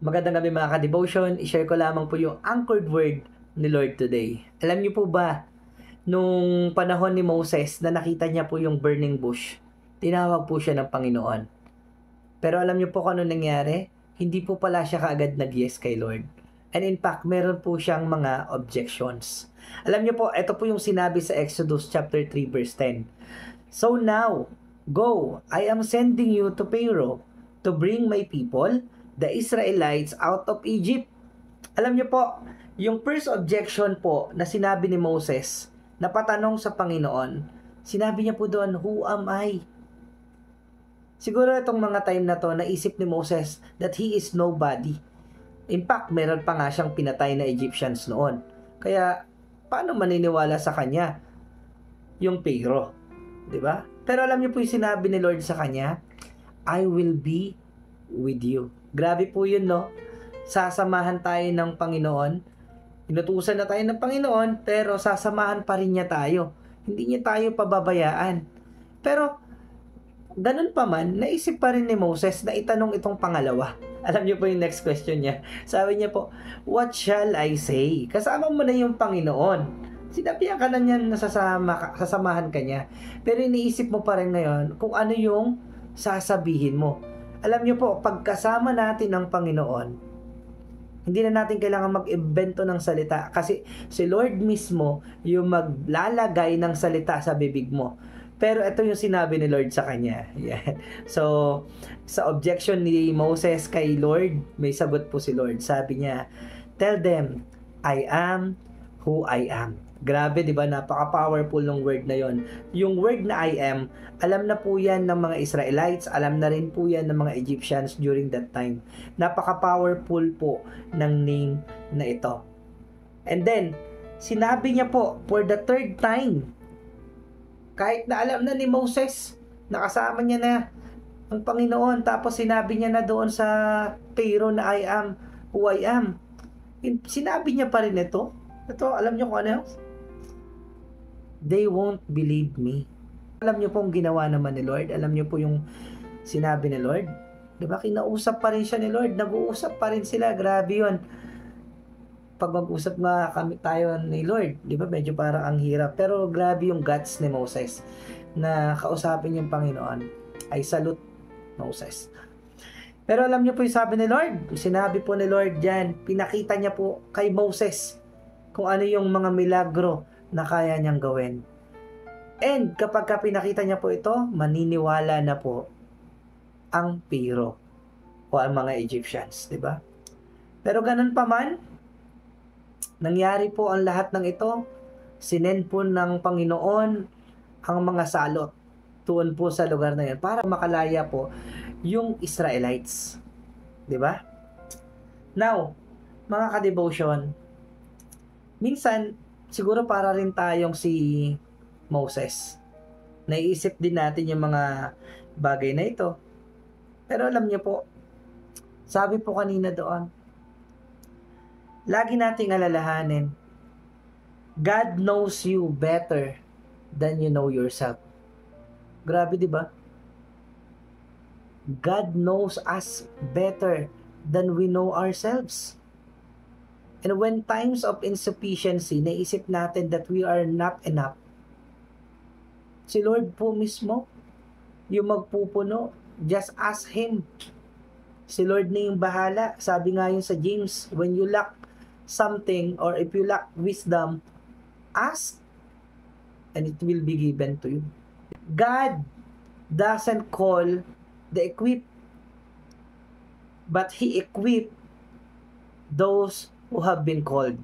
Magandang gabi mga ka-devotion. I-share ko lamang po yung anchored word ni Lord today. Alam niyo po ba, nung panahon ni Moses na nakita niya po yung burning bush, tinawag po siya ng Panginoon. Pero alam niyo po kung ano nangyari? Hindi po pala siya kaagad nag-yes kay Lord. And in fact, meron po siyang mga objections. Alam niyo po, ito po yung sinabi sa Exodus chapter 3 verse 10. So now, go, I am sending you to Pharaoh to bring my people, the Israelites, out of Egypt. Alam niyo po, yung first objection po na sinabi ni Moses, na patanong sa Panginoon, sinabi niya po doon, who am I? Siguro itong mga time na to, naisip ni Moses that he is nobody. In fact, meron pa nga siyang pinatay na Egyptians noon. Kaya, paano maniniwala sa kanya yung Pharaoh? Diba? Pero alam niyo po yung sinabi ni Lord sa kanya, I will be with you. Grabe po yun, no? Sasamahan tayo ng Panginoon. Inutusan na tayo ng Panginoon, pero sasamahan pa rin niya tayo. Hindi niya tayo pababayaan. Pero, ganun pa man, naisip pa rin ni Moses na itanong itong pangalawa. Alam niyo po yung next question niya. Sabi niya po, what shall I say? Kasama mo na yung Panginoon. Sinabihan ka na niya na sasamahan ka niya. Pero iniisip mo pa rin ngayon kung ano yung sasabihin mo. Alam niyo po, pagkasama natin ng Panginoon, hindi na natin kailangan mag-imbento ng salita kasi si Lord mismo yung maglalagay ng salita sa bibig mo. Pero ito yung sinabi ni Lord sa kanya. Yeah. So, sa objection ni Moses kay Lord, may sagot po si Lord. Sabi niya, tell them, I am who I am. Grabe, di ba? Napaka-powerful ng word na yon. Yung word na I am, alam na po yan ng mga Israelites, alam na rin po yan ng mga Egyptians during that time. Napaka-powerful po ng name na ito. And then, sinabi niya po, for the third time, kahit na alam na ni Moses, nakasama niya na ang Panginoon, tapos sinabi niya na doon sa Pharaoh na I am who I am. Sinabi niya pa rin ito. Ito, alam niyo kung ano? They won't believe me. Alam niyo pong ginawa naman ni Lord? Alam niyo po yung sinabi ni Lord? Diba? Kinausap pa rin siya ni Lord. Nag-uusap pa rin sila. Grabe yun. Pag mag-usap nga kami tayo ni Lord, di ba? Medyo parang ang hirap. Pero grabe yung guts ni Moses na kausapin yung Panginoon. I salute Moses. Pero alam niyo po yung sabi ni Lord? Sinabi po ni Lord dyan, pinakita niya po kay Moses kung ano yung mga milagro na kaya niyang gawin. And kapag pinakita niya po ito, maniniwala na po ang Pharaoh o ang mga Egyptians, di ba? Pero ganun pa man, nangyari po ang lahat ng ito. Sinend po ng Panginoon ang mga salot tuon po sa lugar na yun para makalaya po yung Israelites. Di ba? Now, mga ka-devotion, minsan, siguro para rin tayong si Moses. Naiisip din natin yung mga bagay na ito. Pero alam niyo po, sabi po kanina doon, lagi nating alalahanin, God knows you better than you know yourself. Grabe, di ba? God knows us better than we know ourselves. And when times of insufficiency, naisip natin that we are not enough, si Lord po mismo, yung magpupuno, just ask Him. Si Lord na yung bahala. Sabi nga yun sa James, when you lack something or if you lack wisdom, ask and it will be given to you. God doesn't call the equipped, but He equipped those who have been called.